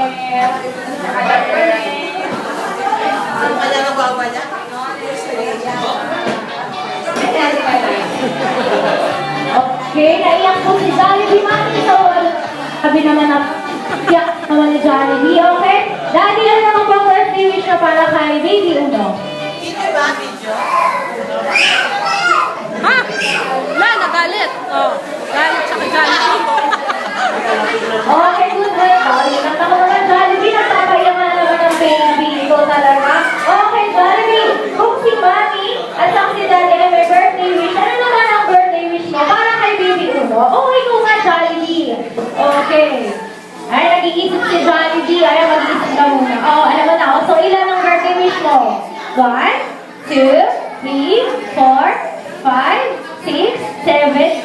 Okay, naiyak po si Jollibee Mami. So, sabi naman na iyak naman ni Jollibee. Okay? Daddy, ano naman po ang birthday wish na para kay Baby Uno? Hindi ba, video? Ha? Wala, nagalit. Oh, galit siya kay Jollibee. Okay, good boy. Ingat ako naman, Jollibee. Nagpapayaman na naman ng baby. Ito talaga. Okay, Jollibee. Kung si Mami at saka si Daddy ay may birthday wish, ano naman ang birthday wish mo para kay Baby Uno? Oh, ikaw nga, Jollibee. Okay. Ay, nag-iisip si Jollibee. Ay, mag-iisip ka muna. Oh, alam mo na. Oh, so, ilan ang birthday wish mo? 1, 2, 3, 4, 5, 6, 7,